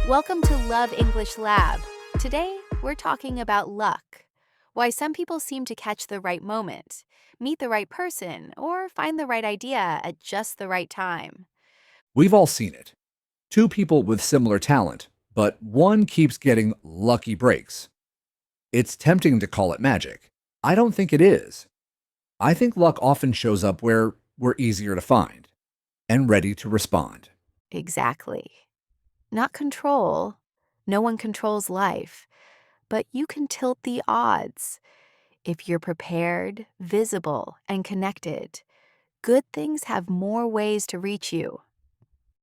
Welcome to Love English Lab. Today, we're talking about luck. Why some people seem to catch the right moment, meet the right person, or find the right idea at just the right time. We've all seen it. Two people with similar talent, but one keeps getting lucky breaks. It's tempting to call it magic. I don't think it is. I think luck often shows up where we're easier to find and ready to respond. Exactly. Not control. No one controls life, but you can tilt the odds. If you're prepared, visible, and connected, good things have more ways to reach you.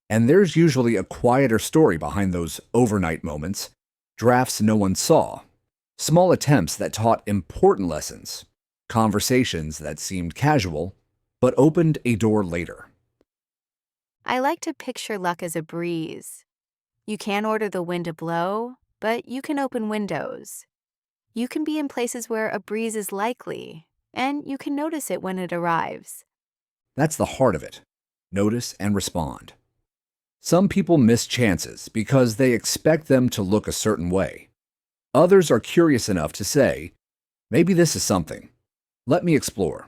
And there's usually a quieter story behind those overnight moments, drafts no one saw, small attempts that taught important lessons, conversations that seemed casual but opened a door later. I like to picture luck as a breeze. You can't order the wind to blow, but you can open windows. You can be in places where a breeze is likely, and you can notice it when it arrives. That's the heart of it. Notice and respond. Some people miss chances because they expect them to look a certain way. Others are curious enough to say, maybe this is something. Let me explore.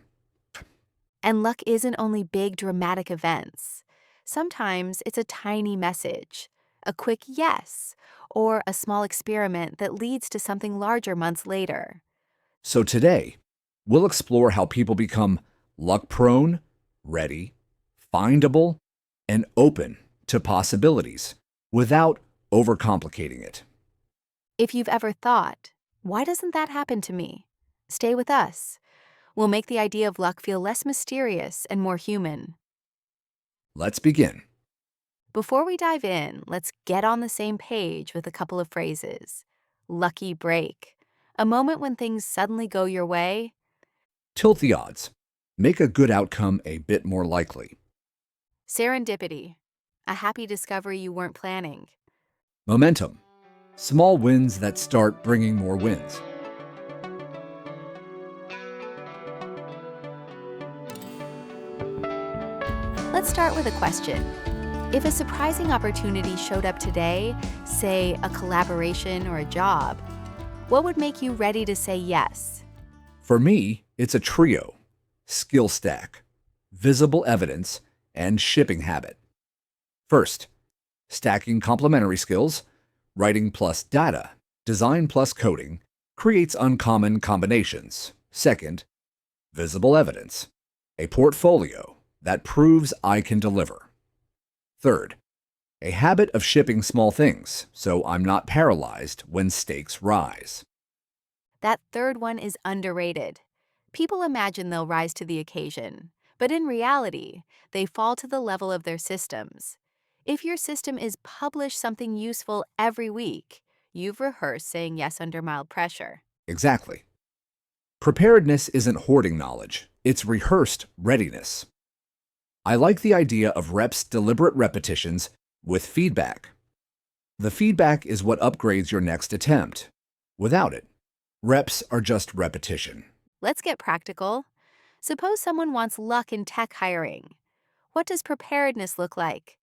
And luck isn't only big dramatic events. Sometimes it's a tiny message, a quick yes, or a small experiment that leads to something larger months later. So today, we'll explore how people become luck prone, ready, findable, and open to possibilities without overcomplicating it. If you've ever thought, why doesn't that happen to me? Stay with us. We'll make the idea of luck feel less mysterious and more human. Let's begin. Before we dive in, let's get on the same page with a couple of phrases. Lucky break, a moment when things suddenly go your way. Tilt the odds. Make a good outcome a bit more likely. Serendipity, a happy discovery you weren't planning. Momentum. Small wins that start bringing more wins. Let's start with a question. If a surprising opportunity showed up today, say a collaboration or a job, what would make you ready to say yes? For me, it's a trio: skill stack, visible evidence, and shipping habit. First, stacking complementary skills, writing plus data, design plus coding, creates uncommon combinations. Second, visible evidence, a portfolio that proves I can deliver. Third, a habit of shipping small things so I'm not paralyzed when stakes rise. That third one is underrated. People imagine they'll rise to the occasion, but in reality, they fall to the level of their systems. If your system is publish something useful every week, you've rehearsed saying yes under mild pressure. Exactly. Preparedness isn't hoarding knowledge, it's rehearsed readiness. I like the idea of reps' deliberate repetitions with feedback. The feedback is what upgrades your next attempt. Without it, reps are just repetition. Let's get practical. Suppose someone wants luck in tech hiring. What does preparedness look like?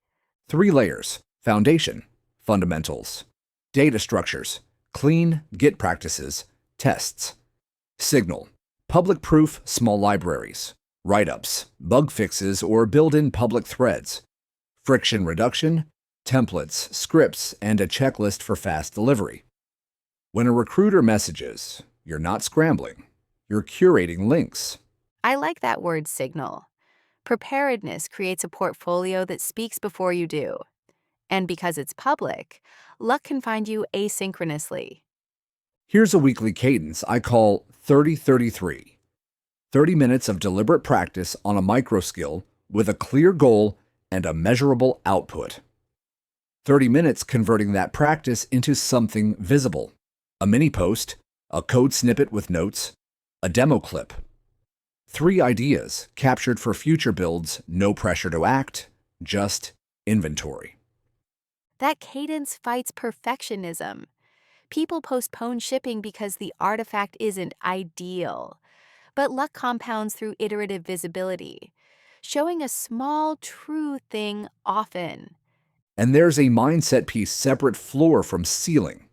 3 layers: foundation, fundamentals, data structures, clean Git practices, tests, signal, public proof, small libraries, write ups, bug fixes, or build in public threads, friction reduction, templates, scripts, and a checklist for fast delivery. When a recruiter messages, you're not scrambling, you're curating links. I like that word signal. Preparedness creates a portfolio that speaks before you do. And because it's public, luck can find you asynchronously. Here's a weekly cadence I call 30-33. 30 minutes of deliberate practice on a micro skill with a clear goal and a measurable output. 30 minutes converting that practice into something visible: a mini post, a code snippet with notes, a demo clip. 3 ideas captured for future builds, no pressure to act, just inventory. That cadence fights perfectionism. People postpone shipping because the artifact isn't ideal. But luck compounds through iterative visibility, showing a small, true thing often. And there's a mindset piece separate floor from ceiling.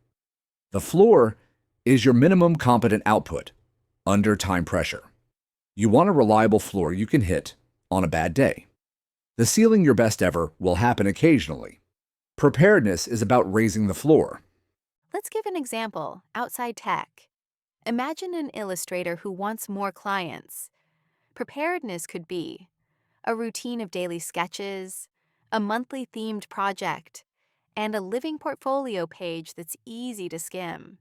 The floor is your minimum competent output under time pressure. You want a reliable floor you can hit on a bad day. The ceiling your best ever will happen occasionally. Preparedness is about raising the floor. Let's give an example outside tech. Imagine an illustrator who wants more clients. Preparedness could be a routine of daily sketches, a monthly themed project, and a living portfolio page that's easy to skim.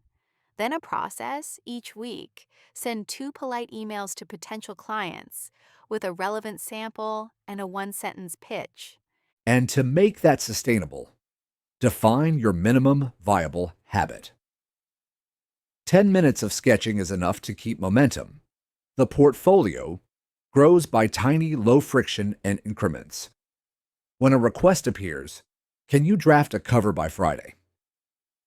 Then a process each week. Send 2 polite emails to potential clients with a relevant sample and a one-sentence pitch. And to make that sustainable, define your minimum viable habit. 10 minutes of sketching is enough to keep momentum. The portfolio grows by tiny, low-friction and increments. When a request appears, can you draft a cover by Friday?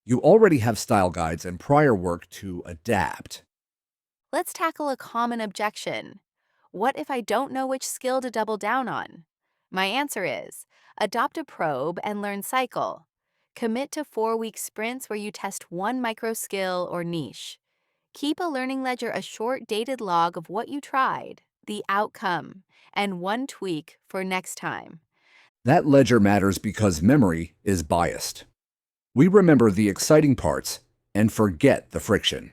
You already have style guides and prior work to adapt. Let's tackle a common objection. What if I don't know which skill to double down on? My answer is adopt a probe and learn cycle. Commit to 4-week sprints where you test one micro skill or niche. Keep a learning ledger, a short dated log of what you tried, the outcome, and one tweak for next time. That ledger matters because memory is biased. We remember the exciting parts and forget the friction.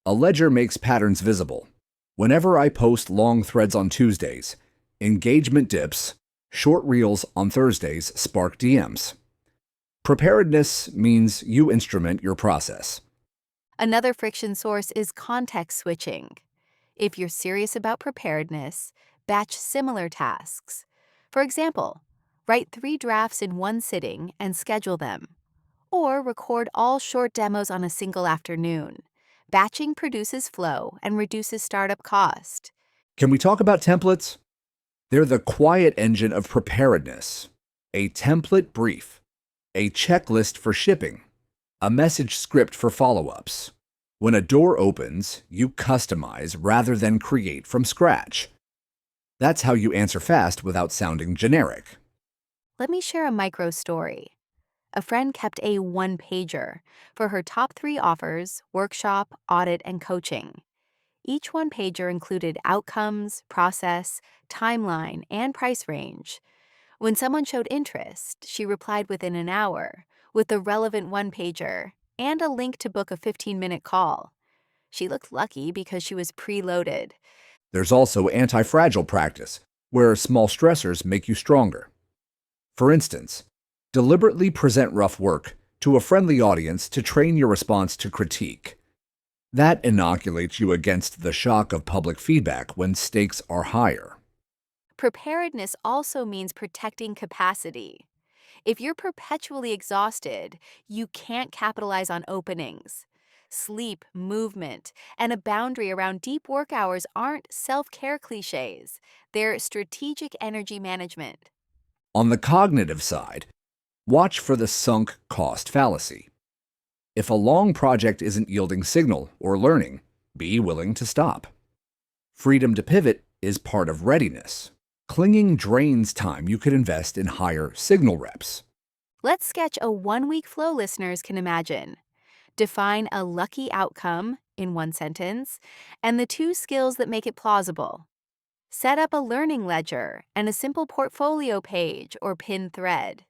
A ledger makes patterns visible. Whenever I post long threads on Tuesdays, engagement dips, short reels on Thursdays spark DMs. Preparedness means you instrument your process. Another friction source is context switching. If you're serious about preparedness, batch similar tasks. For example, write 3 drafts in one sitting and schedule them. Or record all short demos on a single afternoon. Batching produces flow and reduces startup cost. Can we talk about templates? They're the quiet engine of preparedness. A template brief, a checklist for shipping, a message script for follow-ups. When a door opens, you customize rather than create from scratch. That's how you answer fast without sounding generic. Let me share a micro story. A friend kept a one-pager for her top 3 offers, workshop, audit, and coaching. Each one-pager included outcomes, process, timeline, and price range. When someone showed interest, she replied within an hour with the relevant one-pager and a link to book a 15-minute call. She looked lucky because she was preloaded. There's also anti-fragile practice, where small stressors make you stronger. For instance, deliberately present rough work to a friendly audience to train your response to critique. That inoculates you against the shock of public feedback when stakes are higher. Preparedness also means protecting capacity. If you're perpetually exhausted, you can't capitalize on openings. Sleep, movement, and a boundary around deep work hours aren't self-care cliches. They're strategic energy management. On the cognitive side, watch for the sunk cost fallacy. If a long project isn't yielding signal or learning, be willing to stop. Freedom to pivot is part of readiness. Clinging drains time you could invest in higher signal reps. Let's sketch a 1-week flow listeners can imagine. Define a lucky outcome in one sentence and the 2 skills that make it plausible. Set up a learning ledger and a simple portfolio page or pinned thread.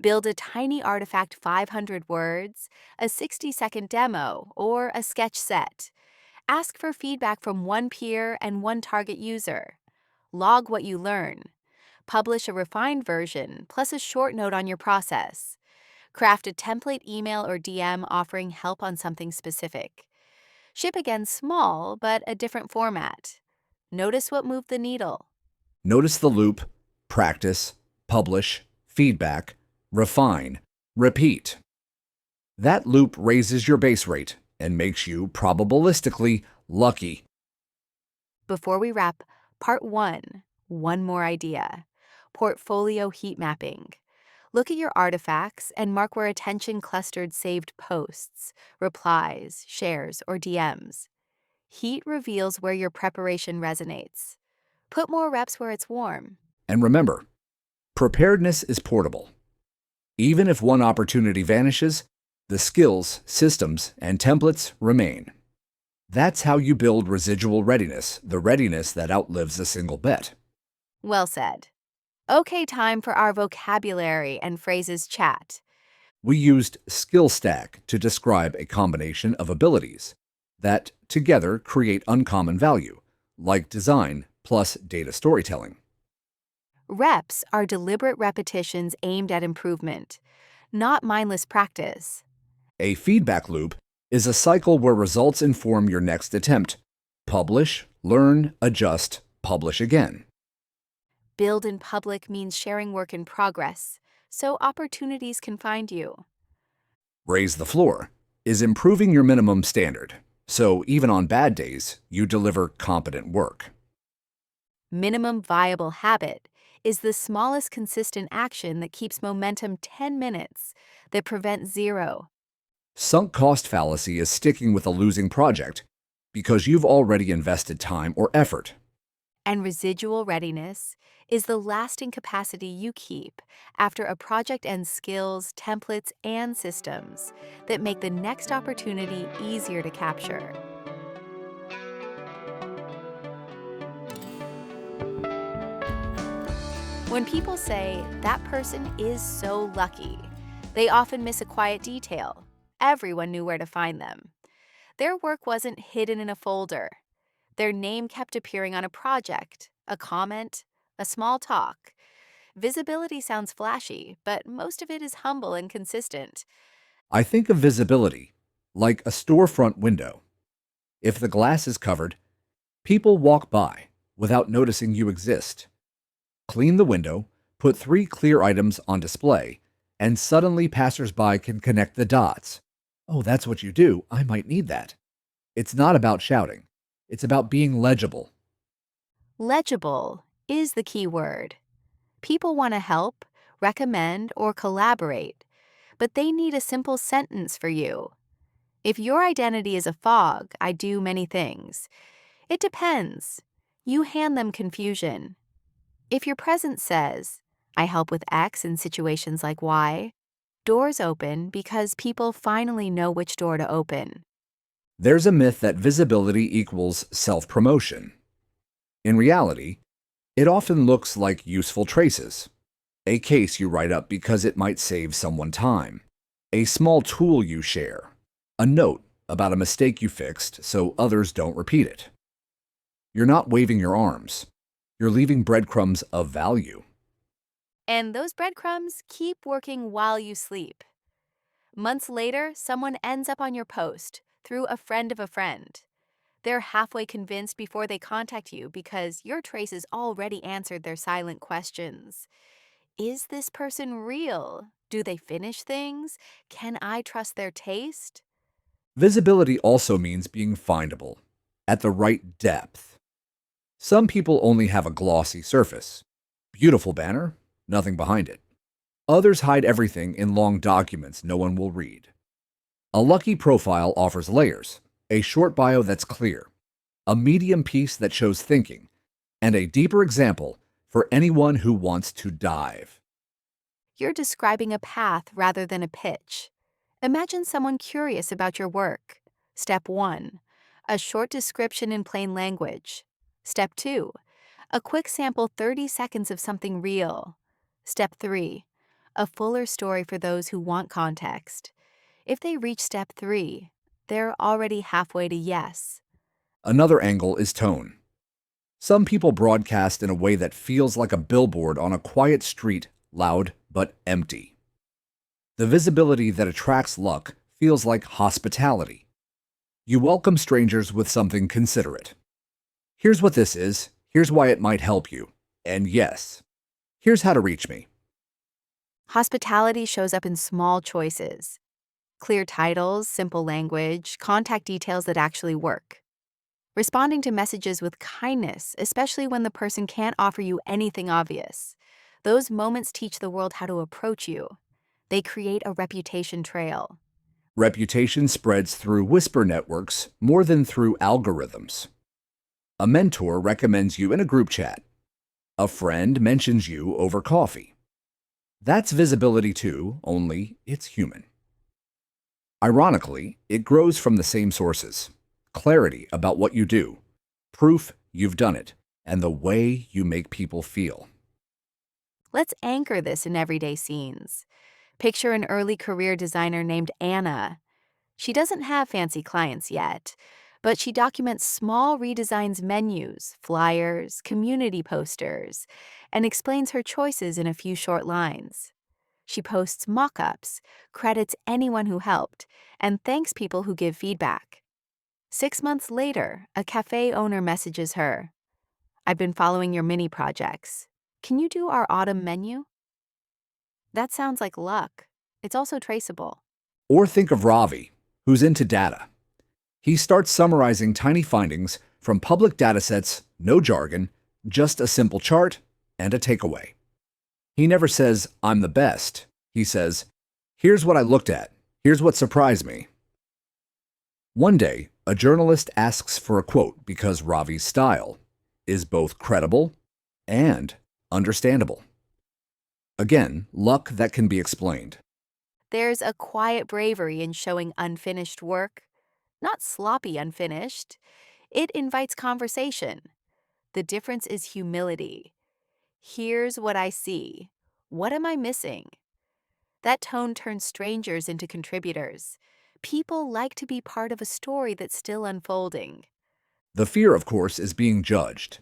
Build a tiny artifact 500 words, a 60-second demo, or a sketch set. Ask for feedback from one peer and one target user. Log what you learn. Publish a refined version plus a short note on your process. Craft a template email or DM offering help on something specific. Ship again small, but a different format. Notice what moved the needle. Notice the loop, practice, publish, feedback, refine, repeat. That loop raises your base rate and makes you probabilistically lucky. Before we wrap, part 1, one more idea. Portfolio heat mapping. Look at your artifacts and mark where attention clustered saved posts, replies, shares, or DMs. Heat reveals where your preparation resonates. Put more reps where it's warm. And remember, preparedness is portable. Even if one opportunity vanishes, the skills, systems, and templates remain. That's how you build residual readiness, the readiness that outlives a single bet. Well said. Okay, time for our vocabulary and phrases chat. We used skill stack to describe a combination of abilities that together create uncommon value, like design plus data storytelling. Reps are deliberate repetitions aimed at improvement, not mindless practice. A feedback loop is a cycle where results inform your next attempt. Publish, learn, adjust, publish again. Build in public means sharing work in progress, so opportunities can find you. Raise the floor is improving your minimum standard, so even on bad days, you deliver competent work. Minimum viable habit is the smallest consistent action that keeps momentum 10 minutes, that prevents zero. Sunk cost fallacy is sticking with a losing project because you've already invested time or effort. And residual readiness is the lasting capacity you keep after a project ends skills, templates, and systems that make the next opportunity easier to capture. When people say, that person is so lucky, they often miss a quiet detail. Everyone knew where to find them. Their work wasn't hidden in a folder. Their name kept appearing on a project, a comment, a small talk. Visibility sounds flashy, but most of it is humble and consistent. I think of visibility like a storefront window. If the glass is covered, people walk by without noticing you exist. Clean the window, put 3 clear items on display, and suddenly passersby can connect the dots. Oh, that's what you do. I might need that. It's not about shouting. It's about being legible. Legible is the key word. People want to help, recommend, or collaborate, but they need a simple sentence for you. If your identity is a fog, I do many things. It depends. You hand them confusion. If your presence says, I help with X in situations like Y, doors open because people finally know which door to open. There's a myth that visibility equals self-promotion. In reality, it often looks like useful traces. A case you write up because it might save someone time. A small tool you share. A note about a mistake you fixed so others don't repeat it. You're not waving your arms. You're leaving breadcrumbs of value. And those breadcrumbs keep working while you sleep. Months later, someone ends up on your post through a friend of a friend. They're halfway convinced before they contact you because your traces already answered their silent questions. Is this person real? Do they finish things? Can I trust their taste? Visibility also means being findable, at the right depth. Some people only have a glossy surface. Beautiful banner, nothing behind it. Others hide everything in long documents no one will read. A lucky profile offers layers, a short bio that's clear, a medium piece that shows thinking, and a deeper example for anyone who wants to dive. You're describing a path rather than a pitch. Imagine someone curious about your work. Step 1, a short description in plain language. Step 2, a quick sample 30 seconds of something real. Step 3, a fuller story for those who want context. If they reach step 3, they're already halfway to yes. Another angle is tone. Some people broadcast in a way that feels like a billboard on a quiet street, loud but empty. The visibility that attracts luck feels like hospitality. You welcome strangers with something considerate. Here's what this is, here's why it might help you, and yes, here's how to reach me. Hospitality shows up in small choices. Clear titles, simple language, contact details that actually work. Responding to messages with kindness, especially when the person can't offer you anything obvious. Those moments teach the world how to approach you. They create a reputation trail. Reputation spreads through whisper networks more than through algorithms. A mentor recommends you in a group chat. A friend mentions you over coffee. That's visibility too, only it's human. Ironically, it grows from the same sources: clarity about what you do, proof you've done it, and the way you make people feel. Let's anchor this in everyday scenes. Picture an early career designer named Anna. She doesn't have fancy clients yet, but she documents small redesigns menus, flyers, community posters, and explains her choices in a few short lines. She posts mock ups, credits anyone who helped, and thanks people who give feedback. 6 months later, a cafe owner messages her: "I've been following your mini projects. Can you do our autumn menu?" That sounds like luck. It's also traceable. Or think of Ravi, who's into data. He starts summarizing tiny findings from public datasets, no jargon, just a simple chart and a takeaway. He never says, "I'm the best." He says, "Here's what I looked at. Here's what surprised me." One day, a journalist asks for a quote because Ravi's style is both credible and understandable. Again, luck that can be explained. There's a quiet bravery in showing unfinished work, not sloppy unfinished. It invites conversation. The difference is humility. "Here's what I see. What am I missing?" That tone turns strangers into contributors. People like to be part of a story that's still unfolding. The fear, of course, is being judged.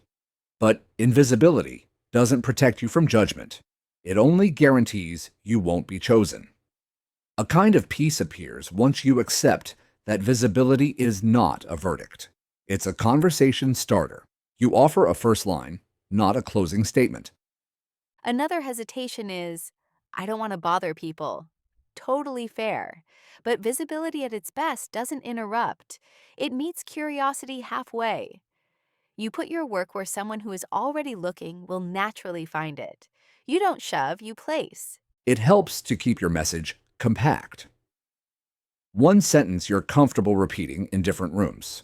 But invisibility doesn't protect you from judgment. It only guarantees you won't be chosen. A kind of peace appears once you accept that visibility is not a verdict. It's a conversation starter. You offer a first line, not a closing statement. Another hesitation is, "I don't want to bother people." Totally fair. But visibility at its best doesn't interrupt. It meets curiosity halfway. You put your work where someone who is already looking will naturally find it. You don't shove, you place. It helps to keep your message compact. One sentence you're comfortable repeating in different rooms.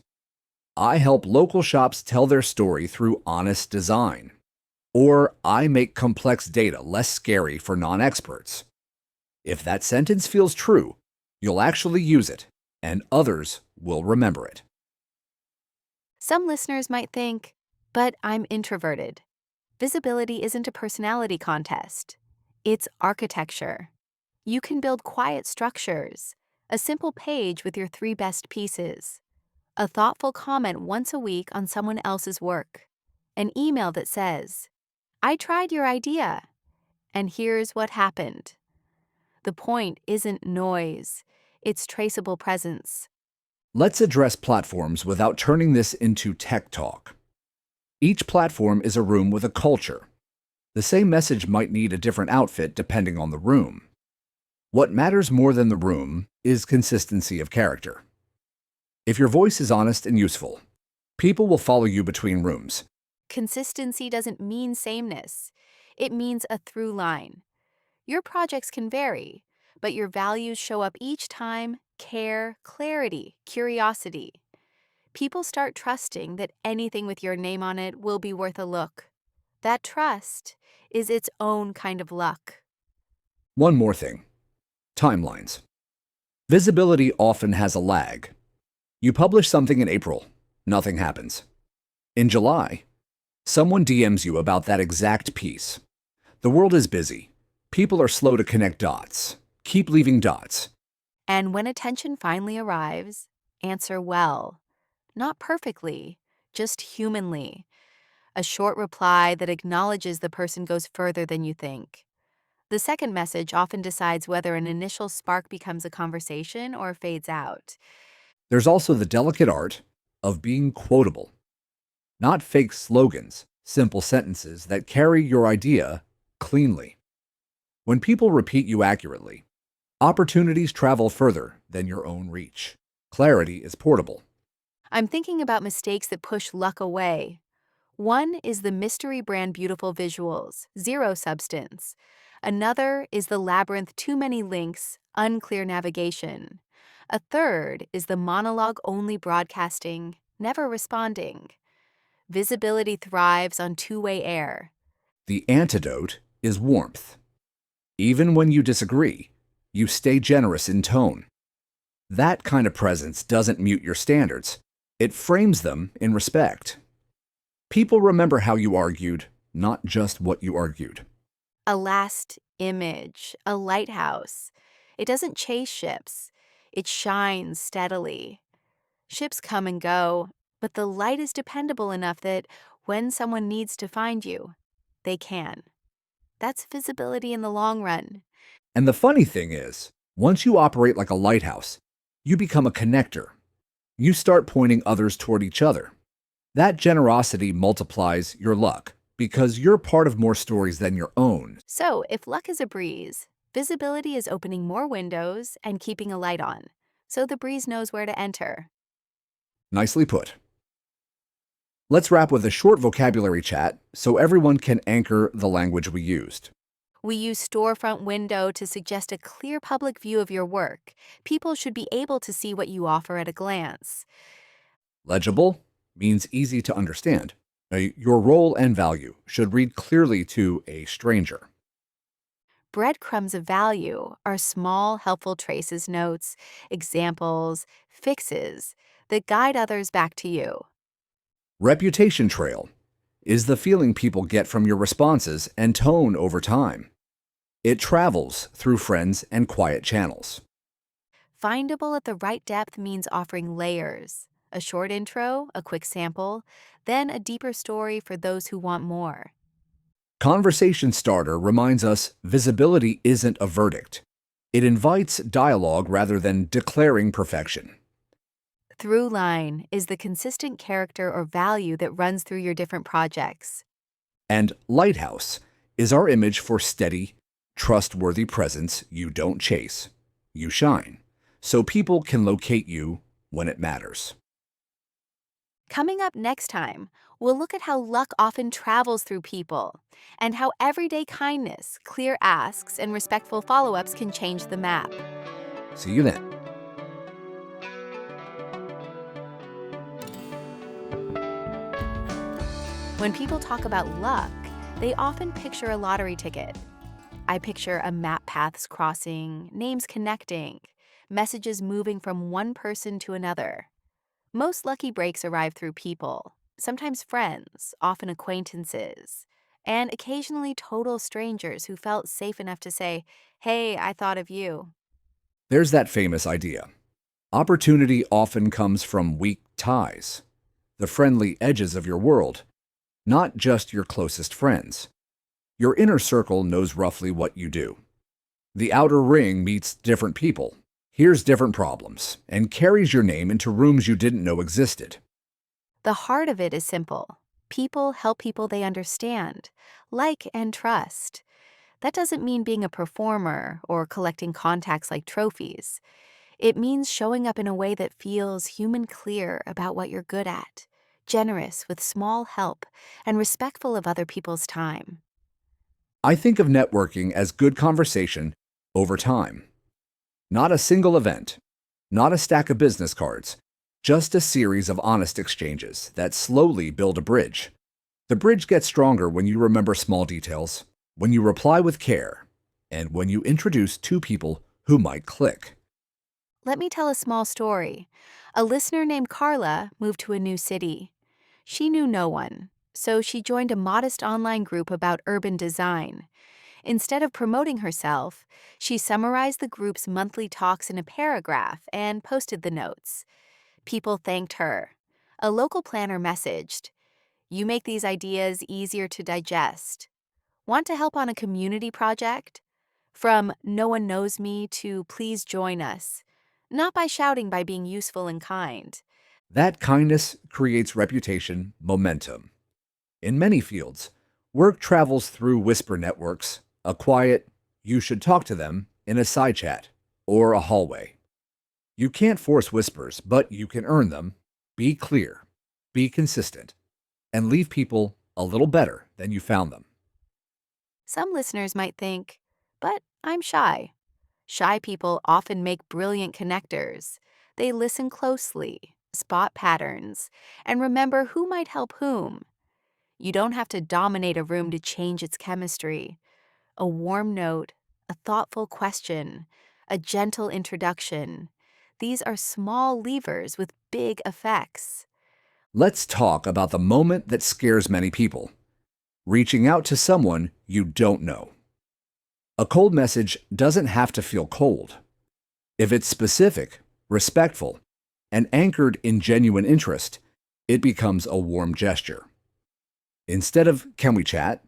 I help local shops tell their story through honest design. Or I make complex data less scary for non-experts. If that sentence feels true, you'll actually use it, and others will remember it. Some listeners might think, "But I'm introverted." Visibility isn't a personality contest. It's architecture. You can build quiet structures, a simple page with your three best pieces, a thoughtful comment once a week on someone else's work, an email that says, "I tried your idea, and here's what happened." The point isn't noise, it's traceable presence. Let's address platforms without turning this into tech talk. Each platform is a room with a culture. The same message might need a different outfit depending on the room. What matters more than the room is consistency of character. If your voice is honest and useful, people will follow you between rooms. Consistency doesn't mean sameness, it means a through line. Your projects can vary, but your values show up each time: care, clarity, curiosity. People start trusting that anything with your name on it will be worth a look. That trust is its own kind of luck. One more thing: timelines. Visibility often has a lag. You publish something in April, nothing happens. In July, someone DMs you about that exact piece. The world is busy. People are slow to connect dots. Keep leaving dots. And when attention finally arrives, answer well. Not perfectly, just humanly. A short reply that acknowledges the person goes further than you think. The second message often decides whether an initial spark becomes a conversation or fades out. There's also the delicate art of being quotable. Not fake slogans, simple sentences that carry your idea cleanly. When people repeat you accurately, opportunities travel further than your own reach. Clarity is portable. I'm thinking about mistakes that push luck away. One is the mystery brand beautiful visuals, zero substance. Another is the labyrinth too many links, unclear navigation. A third is the monologue only broadcasting, never responding. Visibility thrives on two-way air. The antidote is warmth. Even when you disagree, you stay generous in tone. That kind of presence doesn't mute your standards, it frames them in respect. People remember how you argued, not just what you argued. A last image, a lighthouse. It doesn't chase ships, it shines steadily. Ships come and go, but the light is dependable enough that when someone needs to find you, they can. That's visibility in the long run. And the funny thing is, once you operate like a lighthouse, you become a connector. You start pointing others toward each other. That generosity multiplies your luck because you're part of more stories than your own. So, if luck is a breeze, visibility is opening more windows and keeping a light on, so the breeze knows where to enter. Nicely put. Let's wrap with a short vocabulary chat so everyone can anchor the language we used. We use storefront window to suggest a clear public view of your work. People should be able to see what you offer at a glance. Legible means easy to understand. Your role and value should read clearly to a stranger. Breadcrumbs of value are small, helpful traces, notes, examples, fixes that guide others back to you. Reputation trail is the feeling people get from your responses and tone over time. It travels through friends and quiet channels. Findable at the right depth means offering layers, a short intro, a quick sample, then a deeper story for those who want more. Conversation starter reminds us visibility isn't a verdict. It invites dialogue rather than declaring perfection. Through line is the consistent character or value that runs through your different projects. And lighthouse is our image for steady, trustworthy presence you don't chase, you shine, so people can locate you when it matters. Coming up next time, we'll look at how luck often travels through people and how everyday kindness, clear asks, and respectful follow ups can change the map. See you then. When people talk about luck, they often picture a lottery ticket. I picture a map paths crossing, names connecting, messages moving from one person to another. Most lucky breaks arrive through people, sometimes friends, often acquaintances, and occasionally total strangers who felt safe enough to say, "Hey, I thought of you." There's that famous idea. Opportunity often comes from weak ties, the friendly edges of your world, not just your closest friends. Your inner circle knows roughly what you do. The outer ring meets different people, hears different problems, and carries your name into rooms you didn't know existed. The heart of it is simple. People help people they understand, like, and trust. That doesn't mean being a performer or collecting contacts like trophies. It means showing up in a way that feels human clear about what you're good at, generous with small help, and respectful of other people's time. I think of networking as good conversation over time. Not a single event, not a stack of business cards, just a series of honest exchanges that slowly build a bridge. The bridge gets stronger when you remember small details, when you reply with care, and when you introduce two people who might click. Let me tell a small story. A listener named Carla moved to a new city. She knew no one, so she joined a modest online group about urban design. Instead of promoting herself, she summarized the group's monthly talks in a paragraph and posted the notes. People thanked her. A local planner messaged, "You make these ideas easier to digest. Want to help on a community project?" From "no one knows me" to "please join us." Not by shouting, by being useful and kind. That kindness creates reputation momentum. In many fields, work travels through whisper networks, a quiet, you should talk to them in a side chat or a hallway. You can't force whispers, but you can earn them. Be clear, be consistent, and leave people a little better than you found them. Some listeners might think, but I'm shy. Shy people often make brilliant connectors. They listen closely, spot patterns, and remember who might help whom. You don't have to dominate a room to change its chemistry. A warm note, A thoughtful question, a gentle introduction. These are small levers with big effects. Let's talk about the moment that scares many people: reaching out to someone you don't know. A cold message doesn't have to feel cold. If it's specific, respectful, and anchored in genuine interest, it becomes a warm gesture. Instead of, "Can we chat?"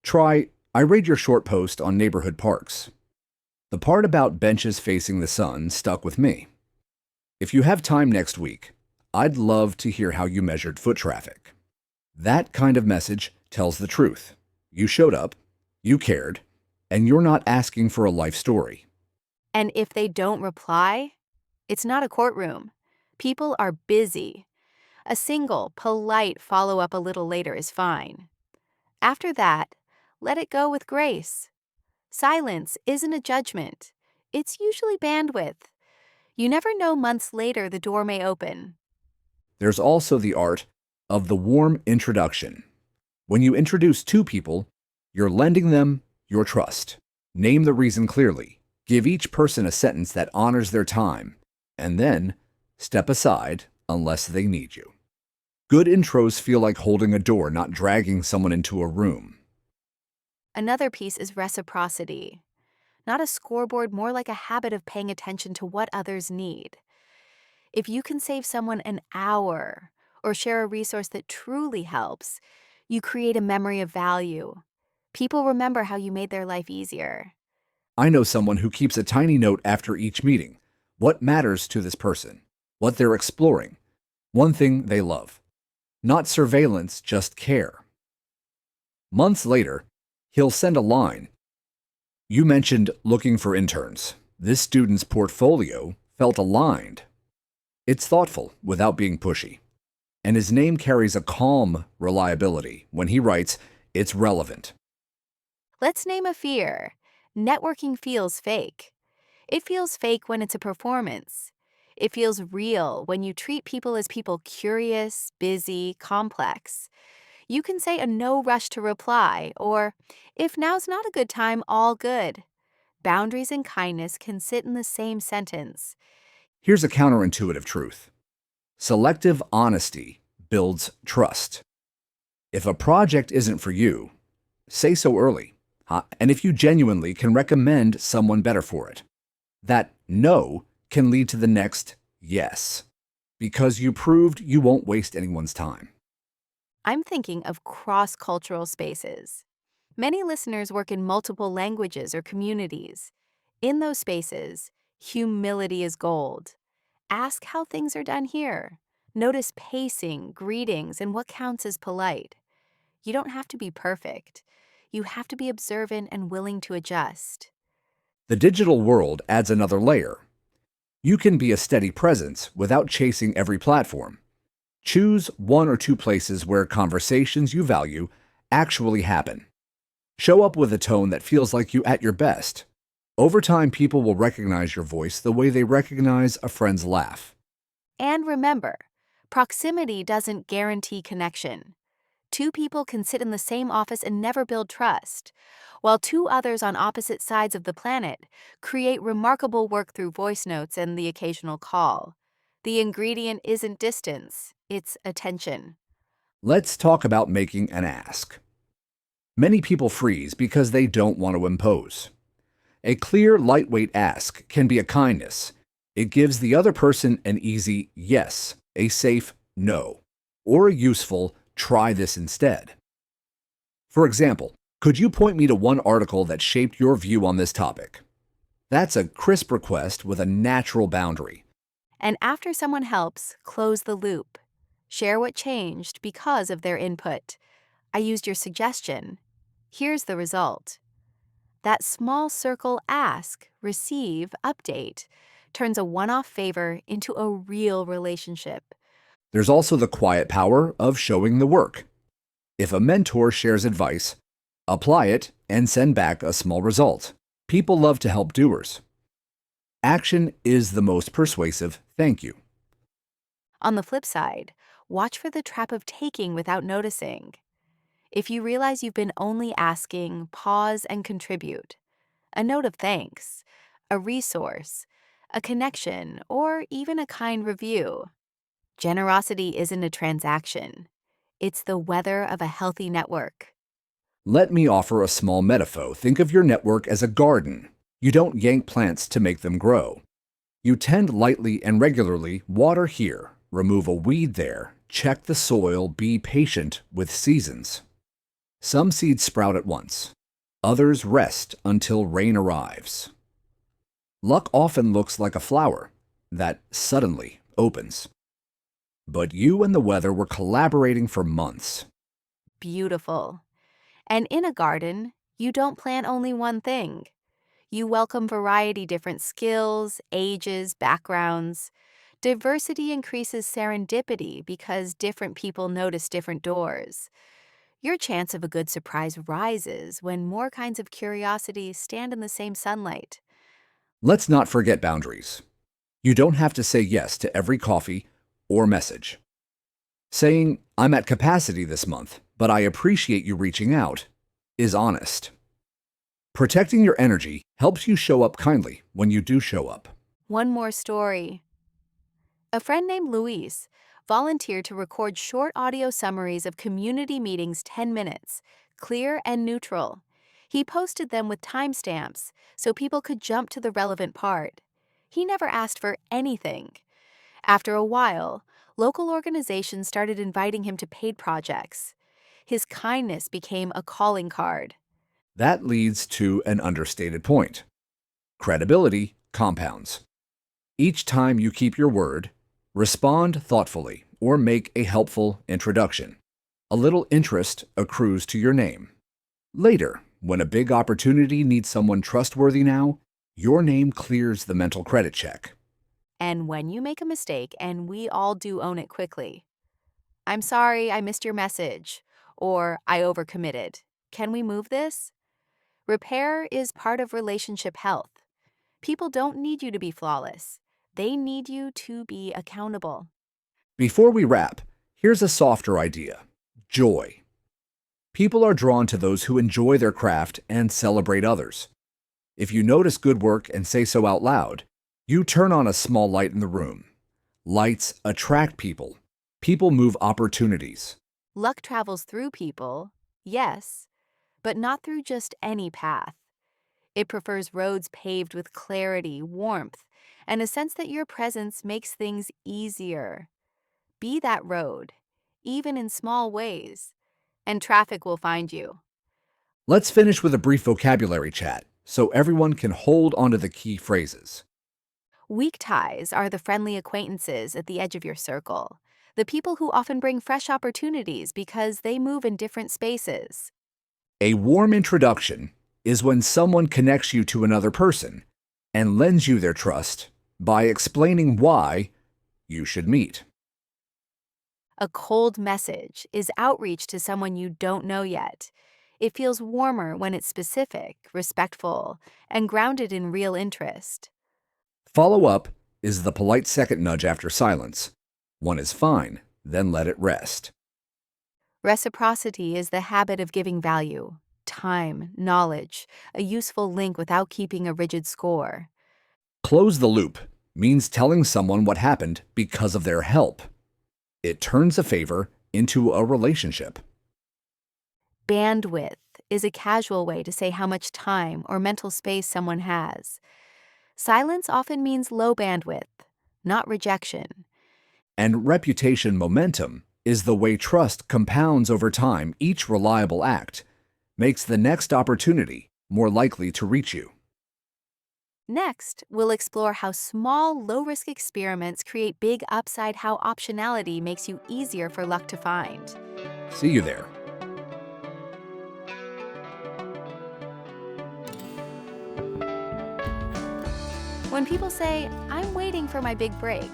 try, "I read your short post on neighborhood parks. The part about benches facing the sun stuck with me. If you have time next week, I'd love to hear how you measured foot traffic." That kind of message tells the truth. You showed up, you cared, and you're not asking for a life story. And if they don't reply, it's not a courtroom. People are busy. A single, polite follow up a little later is fine. After that, let it go with grace. Silence isn't a judgment, it's usually bandwidth. You never know, months later, the door may open. There's also the art of the warm introduction. When you introduce two people, you're lending them your trust. Name the reason clearly. Give each person a sentence that honors their time, and then step aside unless they need you. Good intros feel like holding a door, not dragging someone into a room. Another piece is reciprocity. Not a scoreboard, more like a habit of paying attention to what others need. If you can save someone an hour or share a resource that truly helps, you create a memory of value. People remember how you made their life easier. I know someone who keeps a tiny note after each meeting. What matters to this person? What they're exploring? One thing they love. Not surveillance, just care. Months later, he'll send a line. "You mentioned looking for interns. This student's portfolio felt aligned." It's thoughtful without being pushy. And his name carries a calm reliability. When he writes, it's relevant. Let's name a fear. Networking feels fake. It feels fake when it's a performance. It feels real when you treat people as people, curious, busy, complex. You can say a no rush to reply, or if now's not a good time, all good. Boundaries and kindness can sit in the same sentence. Here's a counterintuitive truth: selective honesty builds trust. If a project isn't for you, say so early. And if you genuinely can recommend someone better for it, that no can lead to the next yes, because you proved you won't waste anyone's time. I'm thinking of cross-cultural spaces. Many listeners work in multiple languages or communities. In those spaces, humility is gold. Ask how things are done here. Notice pacing, greetings, and what counts as polite. You don't have to be perfect. You have to be observant and willing to adjust. The digital world adds another layer. You can be a steady presence without chasing every platform. Choose one or two places where conversations you value actually happen. Show up with a tone that feels like you at your best. Over time, people will recognize your voice the way they recognize a friend's laugh. And remember, proximity doesn't guarantee connection. Two people can sit in the same office and never build trust, while two others on opposite sides of the planet create remarkable work through voice notes and the occasional call. The ingredient isn't distance, it's attention. Let's talk about making an ask. Many people freeze because they don't want to impose. A clear, lightweight ask can be a kindness. It gives the other person an easy yes, a safe no, or a useful try this instead. For example, could you point me to one article that shaped your view on this topic? That's a crisp request with a natural boundary. And after someone helps, close the loop. Share what changed because of their input. I used your suggestion. Here's the result. That small circle ask, receive, update turns a one-off favor into a real relationship. There's also the quiet power of showing the work. If a mentor shares advice, apply it and send back a small result. People love to help doers. Action is the most persuasive thank you. On the flip side, watch for the trap of taking without noticing. If you realize you've been only asking, pause and contribute. a note of thanks, a resource, a connection, or even a kind review. Generosity isn't a transaction, it's the weather of a healthy network. Let me offer a small metaphor. Think of your network as a garden. You don't yank plants to make them grow. You tend lightly and regularly, water here, remove a weed there, check the soil, be patient with seasons. Some seeds sprout at once. Others rest until rain arrives. Luck often looks like a flower that suddenly opens. But you and the weather were collaborating for months. Beautiful. And in a garden, you don't plant only one thing. You welcome variety, different skills, ages, backgrounds. Diversity increases serendipity because different people notice different doors. Your chance of a good surprise rises when more kinds of curiosity stand in the same sunlight. Let's not forget boundaries. You don't have to say yes to every coffee or message. Saying, I'm at capacity this month, but I appreciate you reaching out, is honest. Protecting your energy helps you show up kindly when you do show up. One more story. A friend named Luis volunteered to record short audio summaries of community meetings 10 minutes, clear and neutral. He posted them with timestamps so people could jump to the relevant part. He never asked for anything. After a while, local organizations started inviting him to paid projects. His kindness became a calling card. That leads to an understated point. Credibility compounds. Each time you keep your word, respond thoughtfully, or make a helpful introduction, a little interest accrues to your name. Later, when a big opportunity needs someone trustworthy now, your name clears the mental credit check. And when you make a mistake, and we all do own it quickly, I'm sorry I missed your message, or I overcommitted. Can we move this? Repair is part of relationship health. People don't need you to be flawless. They need you to be accountable. Before we wrap, here's a softer idea: joy. People are drawn to those who enjoy their craft and celebrate others. If you notice good work and say so out loud, you turn on a small light in the room. Lights attract people. People move opportunities. Luck travels through people, yes, but not through just any path. It prefers roads paved with clarity, warmth, and a sense that your presence makes things easier. Be that road, even in small ways, and traffic will find you. Let's finish with a brief vocabulary chat so everyone can hold onto the key phrases. Weak ties are the friendly acquaintances at the edge of your circle, the people who often bring fresh opportunities because they move in different spaces. A warm introduction is when someone connects you to another person and lends you their trust by explaining why you should meet. A cold message is outreach to someone you don't know yet. It feels warmer when it's specific, respectful, and grounded in real interest. Follow up is the polite second nudge after silence. One is fine, then let it rest. Reciprocity is the habit of giving value, time, knowledge, a useful link without keeping a rigid score. Close the loop means telling someone what happened because of their help. It turns a favor into a relationship. Bandwidth is a casual way to say how much time or mental space someone has. Silence often means low bandwidth, not rejection. And reputation momentum is the way trust compounds over time. Each reliable act makes the next opportunity more likely to reach you. Next, we'll explore how small, low-risk experiments create big upside, how optionality makes you easier for luck to find. See you there. When people say, I'm waiting for my big break,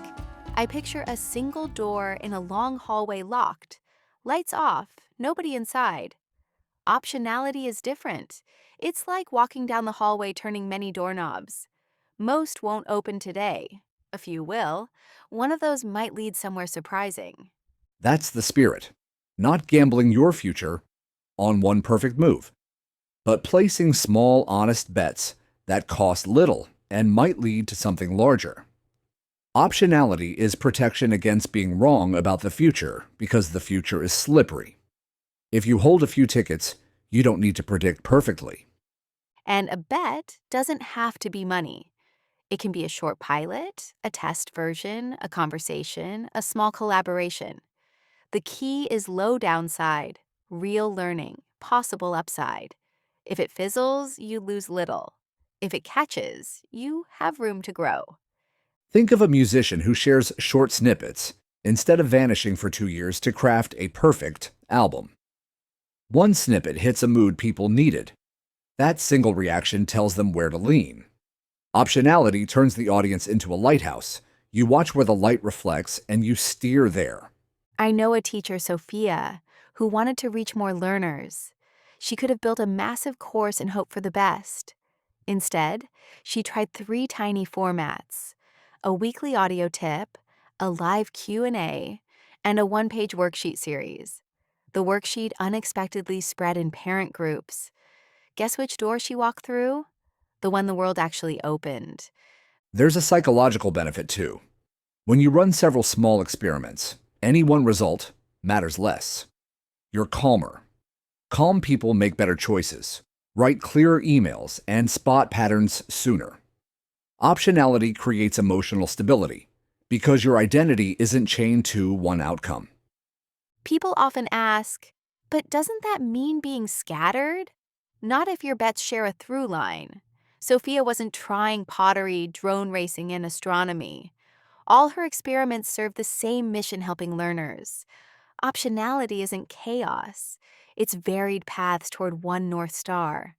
I picture a single door in a long hallway locked, lights off, nobody inside. Optionality is different. It's like walking down the hallway turning many doorknobs. Most won't open today. A few will. One of those might lead somewhere surprising. That's the spirit. Not gambling your future on one perfect move, but placing small, honest bets that cost little and might lead to something larger. Optionality is protection against being wrong about the future because the future is slippery. If you hold a few tickets, you don't need to predict perfectly. And a bet doesn't have to be money. It can be a short pilot, a test version, a conversation, a small collaboration. The key is low downside, real learning, possible upside. If it fizzles, you lose little. If it catches, you have room to grow. Think of a musician who shares short snippets instead of vanishing for 2 years to craft a perfect album. One snippet hits a mood people needed. That single reaction tells them where to lean. Optionality turns the audience into a lighthouse. You watch where the light reflects and you steer there. I know a teacher, Sophia, who wanted to reach more learners. She could have built a massive course and hoped for the best. Instead, she tried 3 tiny formats: a weekly audio tip, a live Q&A, and a one-page worksheet series. The worksheet unexpectedly spread in parent groups. Guess which door she walked through? The one the world actually opened. There's a psychological benefit too. When you run several small experiments, any one result matters less. You're calmer. Calm people make better choices, write clearer emails, and spot patterns sooner. Optionality creates emotional stability because your identity isn't chained to one outcome. People often ask, but doesn't that mean being scattered? Not if your bets share a through line. Sophia wasn't trying pottery, drone racing, and astronomy. All her experiments serve the same mission, helping learners. Optionality isn't chaos. It's varied paths toward one North Star.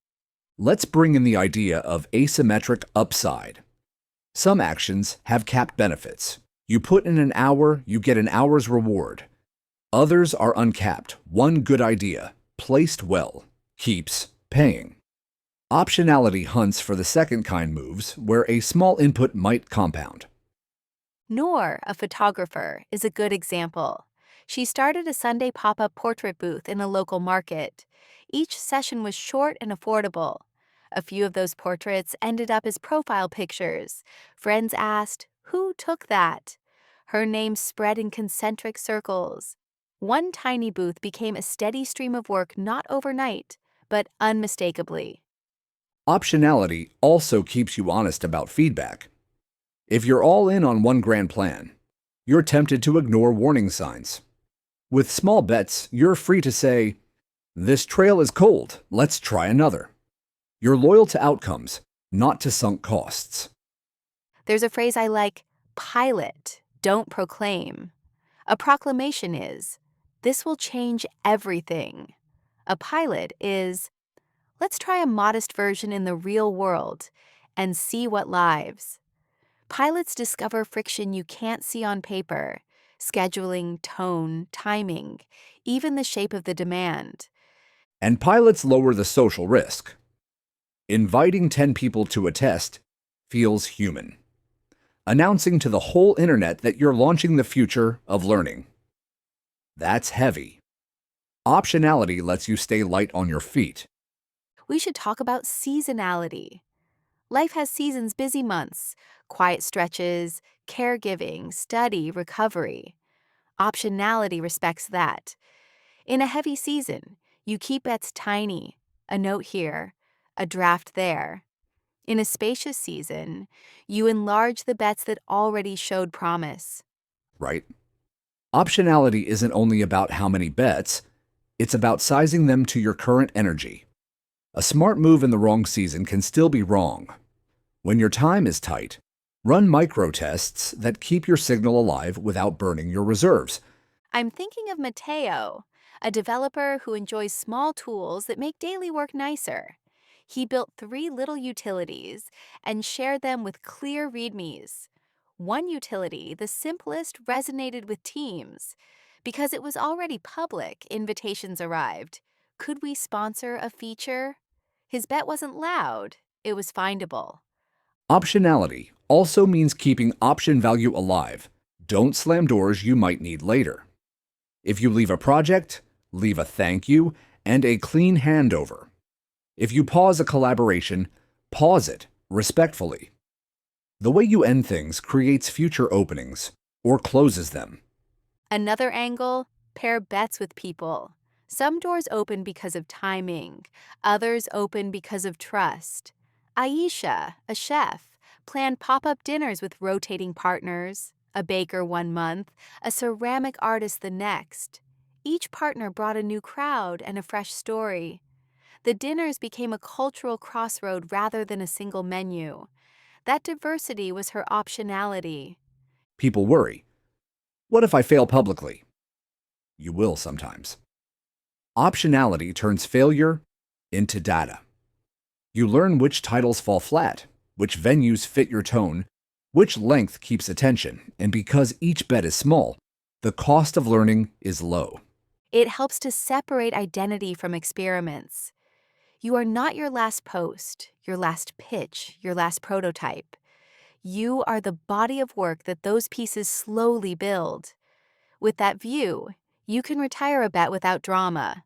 Let's bring in the idea of asymmetric upside. Some actions have capped benefits. You put in an hour, you get an hour's reward. Others are uncapped. One good idea, placed well, keeps paying. Optionality hunts for the second kind moves where a small input might compound. Noor, a photographer, is a good example. She started a Sunday pop-up portrait booth in a local market. Each session was short and affordable. A few of those portraits ended up as profile pictures. Friends asked, "Who took that?" Her name spread in concentric circles. One tiny booth became a steady stream of work, not overnight, but unmistakably. Optionality also keeps you honest about feedback. If you're all in on one grand plan, you're tempted to ignore warning signs. With small bets, you're free to say, "This trail is cold, let's try another." You're loyal to outcomes, not to sunk costs. There's a phrase I like: pilot, don't proclaim. A proclamation is, "This will change everything." A pilot is, "Let's try a modest version in the real world and see what lives." Pilots discover friction you can't see on paper: scheduling, tone, timing, even the shape of the demand. And pilots lower the social risk. Inviting 10 people to a test feels human. Announcing to the whole internet that you're launching the future of learning. That's heavy. Optionality lets you stay light on your feet. We should talk about seasonality. Life has seasons: busy months, quiet stretches, caregiving, study, recovery. Optionality respects that. In a heavy season, you keep bets tiny, a note here, a draft there. In a spacious season, you enlarge the bets that already showed promise. Right? Optionality isn't only about how many bets, it's about sizing them to your current energy. A smart move in the wrong season can still be wrong. When your time is tight, run micro tests that keep your signal alive without burning your reserves. I'm thinking of Mateo, a developer who enjoys small tools that make daily work nicer. He built 3 little utilities and shared them with clear READMEs. One utility, the simplest, resonated with teams. Because it was already public, invitations arrived. Could we sponsor a feature? His bet wasn't loud, it was findable. Optionality also means keeping option value alive. Don't slam doors you might need later. If you leave a project, leave a thank you and a clean handover. If you pause a collaboration, pause it respectfully. The way you end things creates future openings or closes them. Another angle, pair bets with people. Some doors open because of timing, others open because of trust. Aisha, a chef, planned pop-up dinners with rotating partners, a baker 1 month, a ceramic artist the next. Each partner brought a new crowd and a fresh story. The dinners became a cultural crossroad rather than a single menu. That diversity was her optionality. People worry. What if I fail publicly? You will sometimes. Optionality turns failure into data. You learn which titles fall flat, which venues fit your tone, which length keeps attention, and because each bet is small, the cost of learning is low. It helps to separate identity from experiments. You are not your last post, your last pitch, your last prototype. You are the body of work that those pieces slowly build. With that view, you can retire a bet without drama.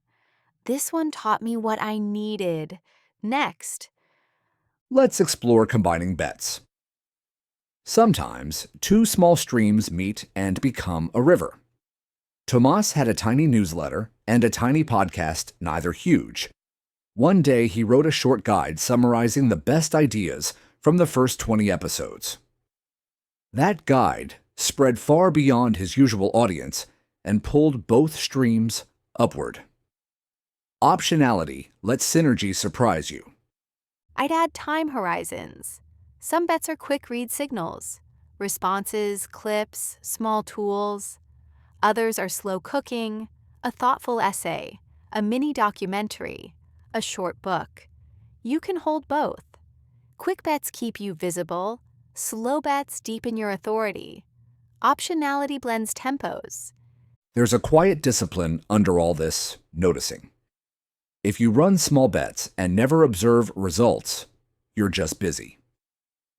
This one taught me what I needed. Next. Let's explore combining bets. Sometimes, two small streams meet and become a river. Tomas had a tiny newsletter and a tiny podcast, neither huge. One day, he wrote a short guide summarizing the best ideas from the first 20 episodes. That guide spread far beyond his usual audience and pulled both streams upward. Optionality lets synergy surprise you. I'd add time horizons. Some bets are quick read signals, responses, clips, small tools. Others are slow cooking, a thoughtful essay, a mini documentary, a short book. You can hold both. Quick bets keep you visible, slow bets deepen your authority. Optionality blends tempos. There's a quiet discipline under all this noticing. If you run small bets and never observe results, you're just busy.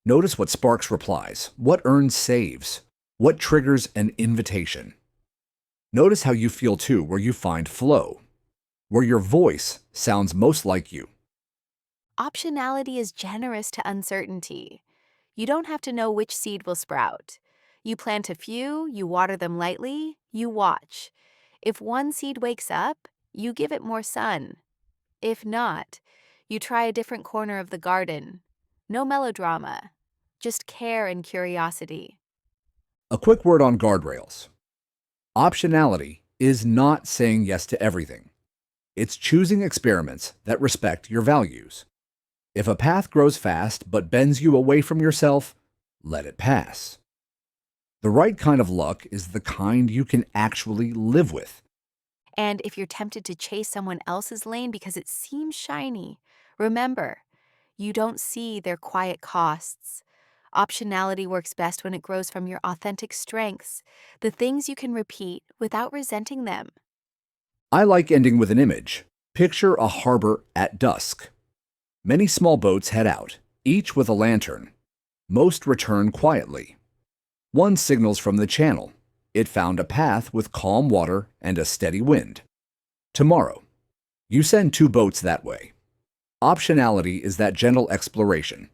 Notice what sparks replies, what earns saves, what triggers an invitation. Notice how you feel too, where you find flow, where your voice sounds most like you. Optionality is generous to uncertainty. You don't have to know which seed will sprout. You plant a few, you water them lightly, you watch. If one seed wakes up, you give it more sun. If not, you try a different corner of the garden. No melodrama, just care and curiosity. A quick word on guardrails. Optionality is not saying yes to everything. It's choosing experiments that respect your values. If a path grows fast but bends you away from yourself, let it pass. The right kind of luck is the kind you can actually live with. And if you're tempted to chase someone else's lane because it seems shiny, remember, you don't see their quiet costs. Optionality works best when it grows from your authentic strengths, the things you can repeat without resenting them. I like ending with an image. Picture a harbor at dusk. Many small boats head out, each with a lantern. Most return quietly. One signals from the channel. It found a path with calm water and a steady wind. Tomorrow, you send two boats that way. Optionality is that gentle exploration.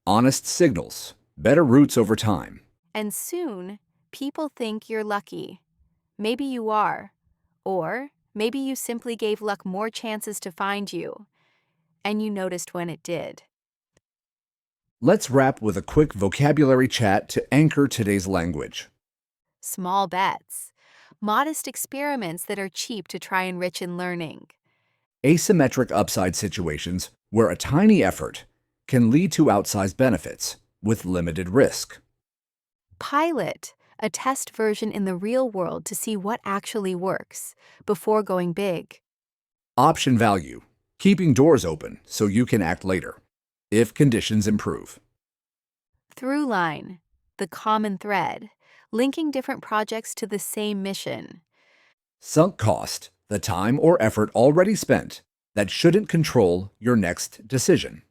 Honest signals, better routes over time. And soon, people think you're lucky. Maybe you are. Or maybe you simply gave luck more chances to find you. And you noticed when it did. Let's wrap with a quick vocabulary chat to anchor today's language. Small bets. Modest experiments that are cheap to try and enrich in learning. Asymmetric upside situations where a tiny effort can lead to outsized benefits with limited risk. Pilot. A test version in the real world to see what actually works before going big. Option value. Keeping doors open so you can act later, if conditions improve. Through line. The common thread. Linking different projects to the same mission. Sunk cost. The time or effort already spent that shouldn't control your next decision.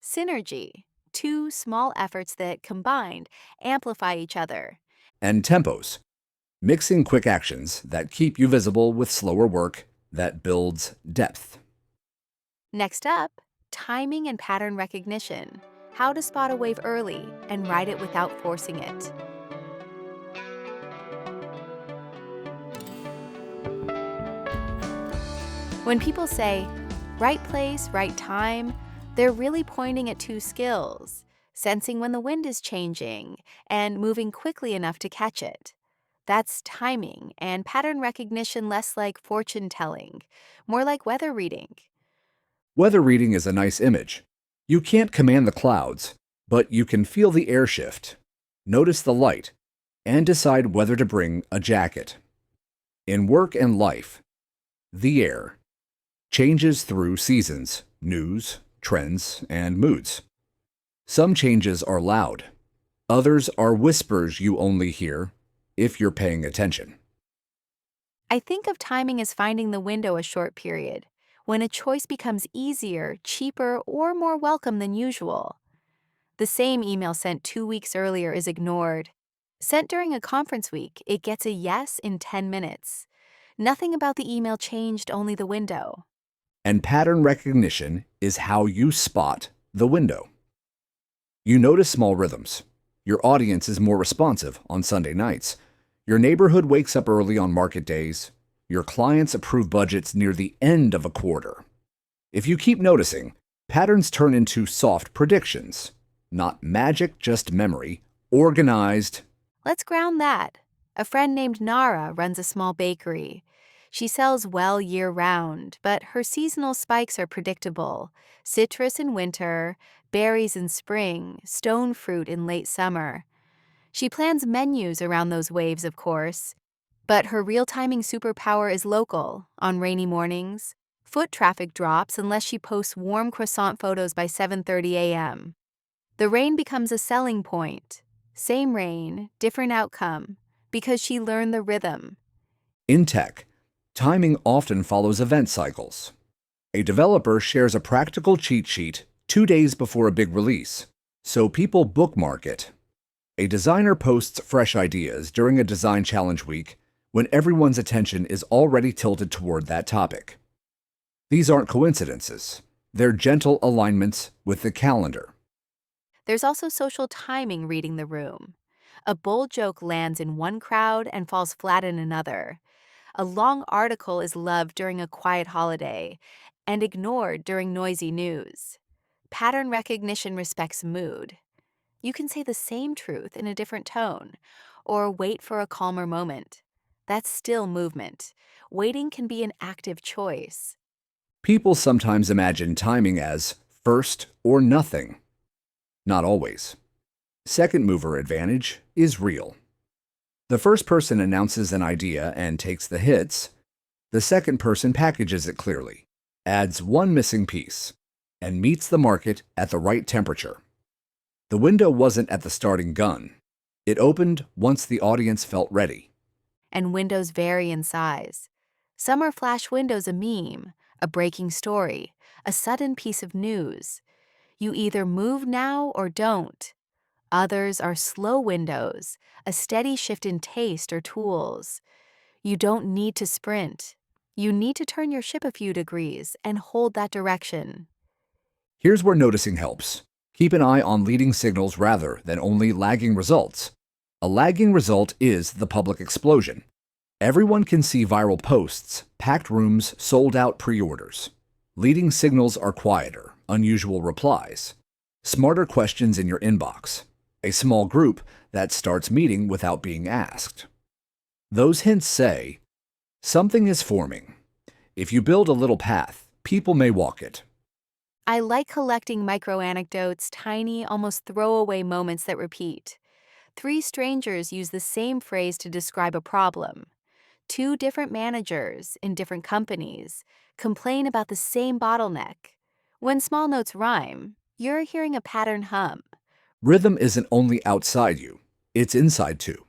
Synergy. Two small efforts that, combined, amplify each other. And tempos. Mixing quick actions that keep you visible with slower work that builds depth. Next up, timing and pattern recognition. how to spot a wave early and ride it without forcing it. When people say, right place, right time, they're really pointing at two skills: sensing when the wind is changing and moving quickly enough to catch it. That's timing and pattern recognition, less like fortune telling, more like weather reading. Weather reading is a nice image. You can't command the clouds, but you can feel the air shift, notice the light, and decide whether to bring a jacket. In work and life, the air changes through seasons, news, trends, and moods. Some changes are loud. Others are whispers you only hear if you're paying attention. I think of timing as finding the window a short period, when a choice becomes easier, cheaper, or more welcome than usual. The same email sent 2 weeks earlier is ignored. Sent during a conference week, it gets a yes in 10 minutes. Nothing about the email changed, only the window. And pattern recognition is how you spot the window. You notice small rhythms. Your audience is more responsive on Sunday nights. Your neighborhood wakes up early on market days. Your clients approve budgets near the end of a quarter. If you keep noticing, patterns turn into soft predictions. Not magic, just memory. Organized. Let's ground that. A friend named Nara runs a small bakery. She sells well year-round, but her seasonal spikes are predictable: citrus in winter, berries in spring, stone fruit in late summer. She plans menus around those waves, of course. But her real-timing superpower is local, on rainy mornings. Foot traffic drops unless she posts warm croissant photos by 7:30 a.m. The rain becomes a selling point. Same rain, different outcome, because she learned the rhythm. In tech, timing often follows event cycles. A developer shares a practical cheat sheet 2 days before a big release, so people bookmark it. A designer posts fresh ideas during a design challenge week when everyone's attention is already tilted toward that topic. These aren't coincidences. They're gentle alignments with the calendar. There's also social timing, reading the room. A bold joke lands in one crowd and falls flat in another. A long article is loved during a quiet holiday and ignored during noisy news. Pattern recognition respects mood. You can say the same truth in a different tone, or wait for a calmer moment. That's still movement. Waiting can be an active choice. People sometimes imagine timing as first or nothing. Not always. Second mover advantage is real. The first person announces an idea and takes the hits. The second person packages it clearly, adds one missing piece, and meets the market at the right temperature. The window wasn't at the starting gun. It opened once the audience felt ready. And windows vary in size. Some are flash windows, a meme, a breaking story, a sudden piece of news. You either move now or don't. Others are slow windows, a steady shift in taste or tools. You don't need to sprint. You need to turn your ship a few degrees and hold that direction. Here's where noticing helps. Keep an eye on leading signals rather than only lagging results. A lagging result is the public explosion. Everyone can see viral posts, packed rooms, sold-out pre-orders. Leading signals are quieter, unusual replies, smarter questions in your inbox, a small group that starts meeting without being asked. Those hints say, something is forming. If you build a little path, people may walk it. I like collecting micro anecdotes, tiny, almost throwaway moments that repeat. 3 strangers use the same phrase to describe a problem. 2 different managers in different companies complain about the same bottleneck. When small notes rhyme, you're hearing a pattern hum. Rhythm isn't only outside you, it's inside too.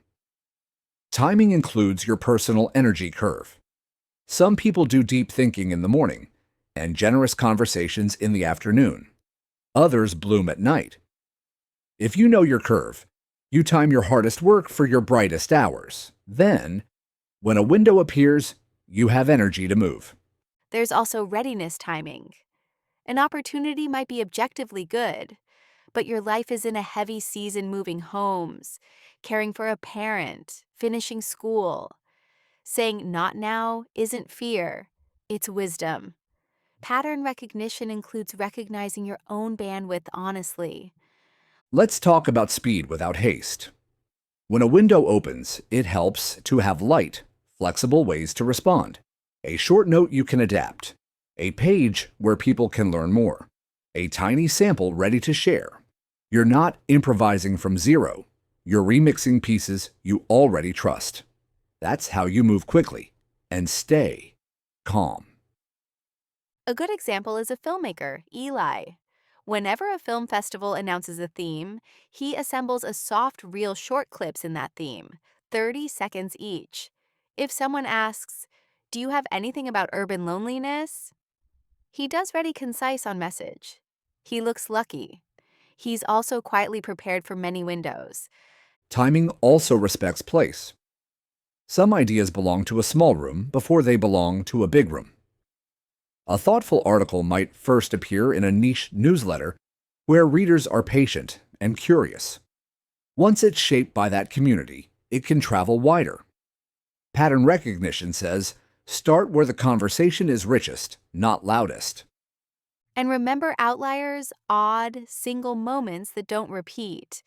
Timing includes your personal energy curve. Some people do deep thinking in the morning and generous conversations in the afternoon. Others bloom at night. If you know your curve, you time your hardest work for your brightest hours. Then, when a window appears, you have energy to move. There's also readiness timing. An opportunity might be objectively good, but your life is in a heavy season moving homes, caring for a parent, finishing school. Saying not now isn't fear, it's wisdom. Pattern recognition includes recognizing your own bandwidth honestly. Let's talk about speed without haste. When a window opens, it helps to have light, flexible ways to respond. A short note you can adapt. A page where people can learn more. A tiny sample ready to share. You're not improvising from zero. You're remixing pieces you already trust. That's how you move quickly and stay calm. A good example is a filmmaker, Eli. Whenever a film festival announces a theme, he assembles a soft reel short clips in that theme, 30 seconds each. If someone asks, "Do you have anything about urban loneliness?" He does ready concise on message. He looks lucky. He's also quietly prepared for many windows. Timing also respects place. Some ideas belong to a small room before they belong to a big room. A thoughtful article might first appear in a niche newsletter where readers are patient and curious. Once it's shaped by that community, it can travel wider. Pattern recognition says, start where the conversation is richest, not loudest. And remember outliers, odd, single moments that don't repeat.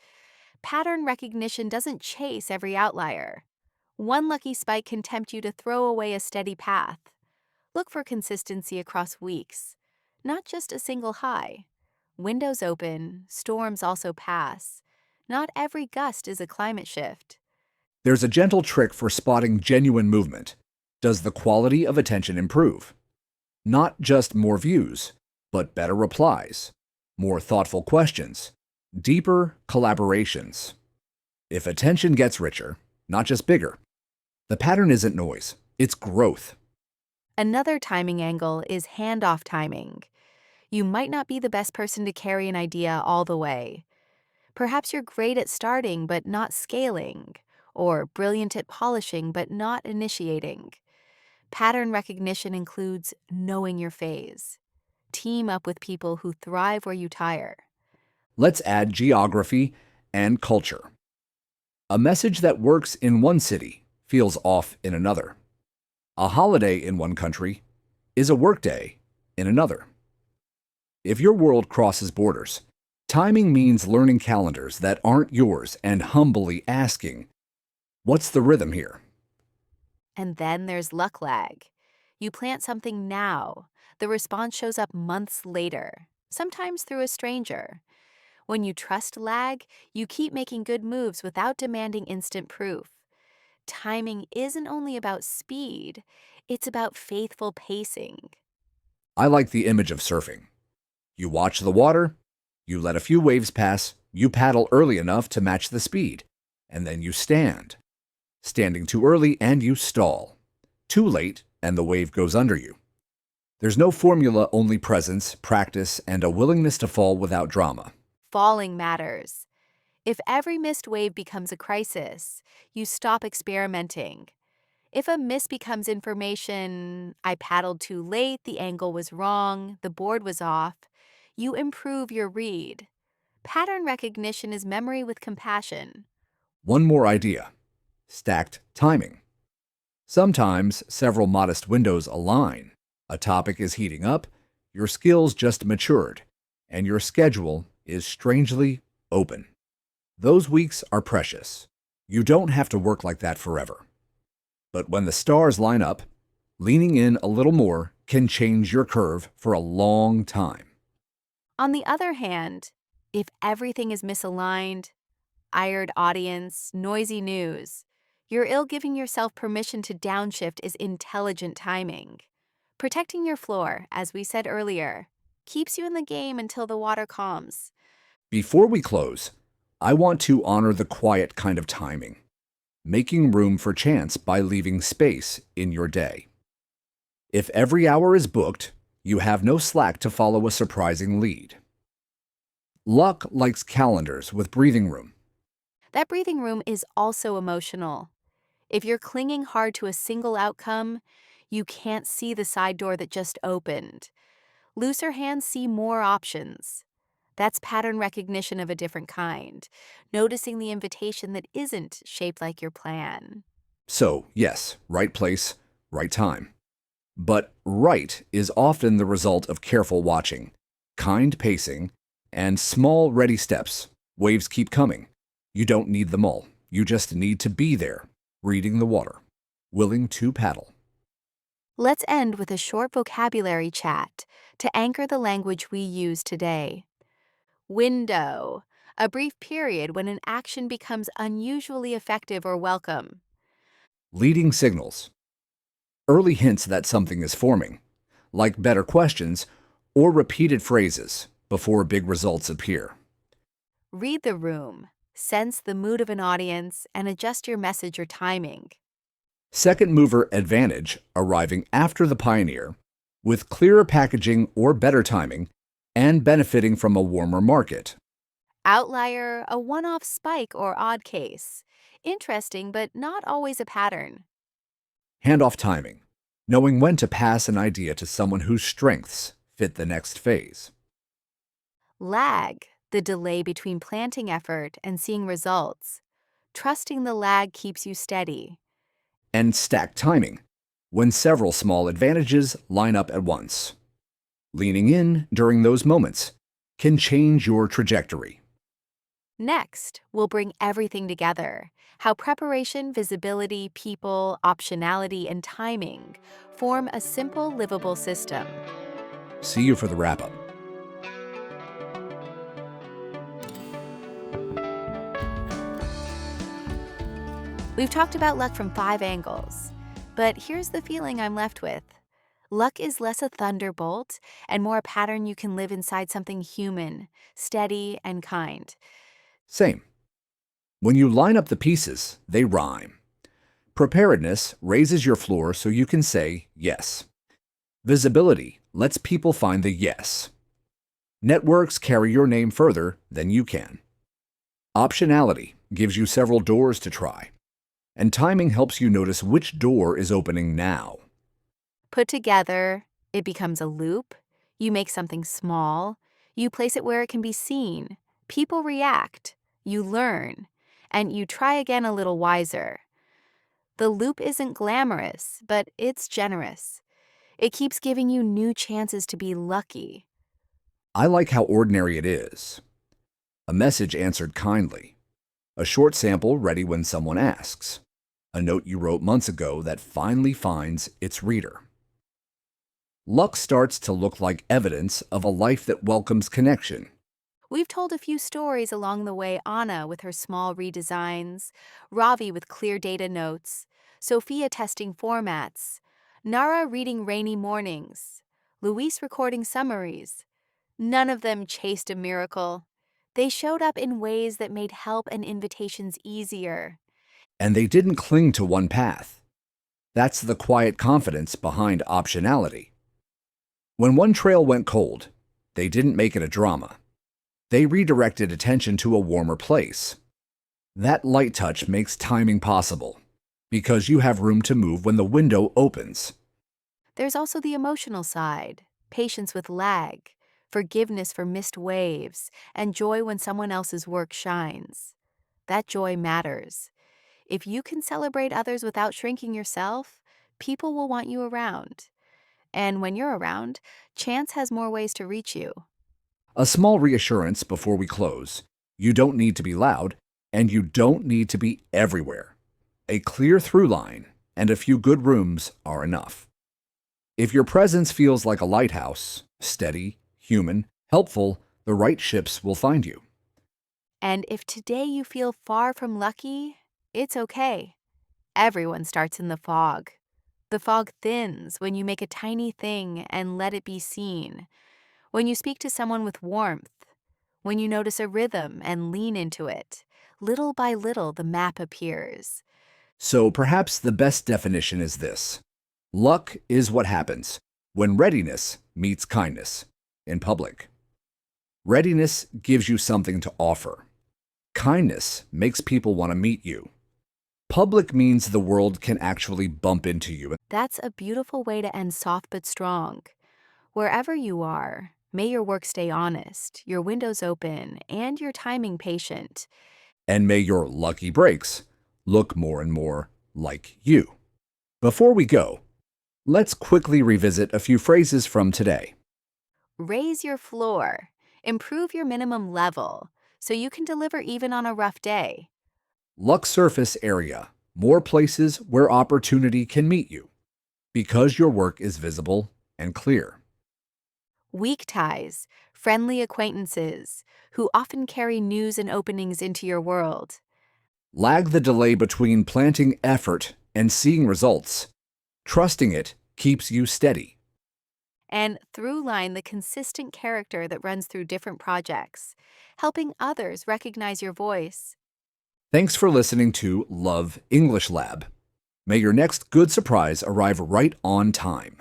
Pattern recognition doesn't chase every outlier. One lucky spike can tempt you to throw away a steady path. Look for consistency across weeks, not just a single high. Windows open, storms also pass. Not every gust is a climate shift. There's a gentle trick for spotting genuine movement. Does the quality of attention improve? Not just more views, but better replies, more thoughtful questions, deeper collaborations. If attention gets richer, not just bigger, the pattern isn't noise, it's growth. Another timing angle is handoff timing. You might not be the best person to carry an idea all the way. Perhaps you're great at starting but not scaling, or brilliant at polishing but not initiating. Pattern recognition includes knowing your phase. Team up with people who thrive where you tire. Let's add geography and culture. A message that works in one city feels off in another. A holiday in one country is a workday in another. If your world crosses borders, timing means learning calendars that aren't yours and humbly asking, what's the rhythm here? And then there's luck lag. You plant something now. The response shows up months later, sometimes through a stranger. When you trust lag, you keep making good moves without demanding instant proof. Timing isn't only about speed, it's about faithful pacing. I like the image of surfing. You watch the water, you let a few waves pass, you paddle early enough to match the speed, and then you stand. Standing too early and you stall. Too late and the wave goes under you. There's no formula, only presence, practice, and a willingness to fall without drama. Falling matters. If every missed wave becomes a crisis, you stop experimenting. If a miss becomes information, I paddled too late, the angle was wrong, the board was off, you improve your read. Pattern recognition is memory with compassion. One more idea: stacked timing. Sometimes several modest windows align. A topic is heating up, your skills just matured, and your schedule is strangely open. Those weeks are precious. You don't have to work like that forever. But when the stars line up, leaning in a little more can change your curve for a long time. On the other hand, if everything is misaligned, ired audience, noisy news, you're ill giving yourself permission to downshift is intelligent timing. Protecting your floor, as we said earlier, keeps you in the game until the water calms. Before we close, I want to honor the quiet kind of timing, making room for chance by leaving space in your day. If every hour is booked, you have no slack to follow a surprising lead. Luck likes calendars with breathing room. That breathing room is also emotional. If you're clinging hard to a single outcome, you can't see the side door that just opened. Looser hands see more options. That's pattern recognition of a different kind, noticing the invitation that isn't shaped like your plan. So, yes, right place, right time. But right is often the result of careful watching, kind pacing, and small, ready steps. Waves keep coming. You don't need them all. You just need to be there, reading the water, willing to paddle. Let's end with a short vocabulary chat to anchor the language we use today. Window, a brief period when an action becomes unusually effective or welcome. Leading signals, early hints that something is forming, like better questions or repeated phrases before big results appear. Read the room, sense the mood of an audience, and adjust your message or timing. Second mover advantage arriving after the pioneer with clearer packaging or better timing and benefiting from a warmer market. Outlier, a one off spike or odd case. Interesting, but not always a pattern. Handoff timing, knowing when to pass an idea to someone whose strengths fit the next phase. Lag, the delay between planting effort and seeing results. Trusting the lag keeps you steady. And stack timing, when several small advantages line up at once. Leaning in during those moments can change your trajectory. Next, we'll bring everything together. How preparation, visibility, people, optionality, and timing form a simple, livable system. See you for the wrap up. We've talked about luck from 5 angles, but here's the feeling I'm left with. Luck is less a thunderbolt and more a pattern you can live inside something human, steady, and kind. Same. When you line up the pieces, they rhyme. Preparedness raises your floor so you can say yes. Visibility lets people find the yes. Networks carry your name further than you can. Optionality gives you several doors to try. And timing helps you notice which door is opening now. Put together, it becomes a loop. You make something small. You place it where it can be seen. People react. You learn. And you try again a little wiser. The loop isn't glamorous, but it's generous. It keeps giving you new chances to be lucky. I like how ordinary it is. A message answered kindly. A short sample ready when someone asks. A note you wrote months ago that finally finds its reader. Luck starts to look like evidence of a life that welcomes connection. We've told a few stories along the way: Anna with her small redesigns, Ravi with clear data notes, Sophia testing formats, Nara reading rainy mornings, Luis recording summaries. None of them chased a miracle. They showed up in ways that made help and invitations easier. And they didn't cling to one path. That's the quiet confidence behind optionality. When one trail went cold, they didn't make it a drama. They redirected attention to a warmer place. That light touch makes timing possible, because you have room to move when the window opens. There's also the emotional side: patience with lag, forgiveness for missed waves, and joy when someone else's work shines. That joy matters. If you can celebrate others without shrinking yourself, people will want you around. And when you're around, chance has more ways to reach you. A small reassurance before we close. You don't need to be loud, and you don't need to be everywhere. A clear through line and a few good rooms are enough. If your presence feels like a lighthouse, steady, human, helpful, the right ships will find you. And if today you feel far from lucky, it's okay. Everyone starts in the fog. The fog thins when you make a tiny thing and let it be seen. When you speak to someone with warmth. When you notice a rhythm and lean into it. Little by little, the map appears. So perhaps the best definition is this: luck is what happens when readiness meets kindness in public. Readiness gives you something to offer. Kindness makes people want to meet you. Public means the world can actually bump into you. That's a beautiful way to end soft but strong. Wherever you are, May your work stay honest, your windows open, and your timing patient. And may your lucky breaks look more and more like you. Before we go, let's quickly revisit a few phrases from today. Raise your floor. Improve your minimum level so you can deliver even on a rough day. Luck surface area, more places where opportunity can meet you because your work is visible and clear. Weak ties. Friendly acquaintances who often carry news and openings into your world. Lag the delay between planting effort and seeing results. Trusting it keeps you steady. And through line the consistent character that runs through different projects, helping others recognize your voice. Thanks for listening to Love English Lab. May your next good surprise arrive right on time.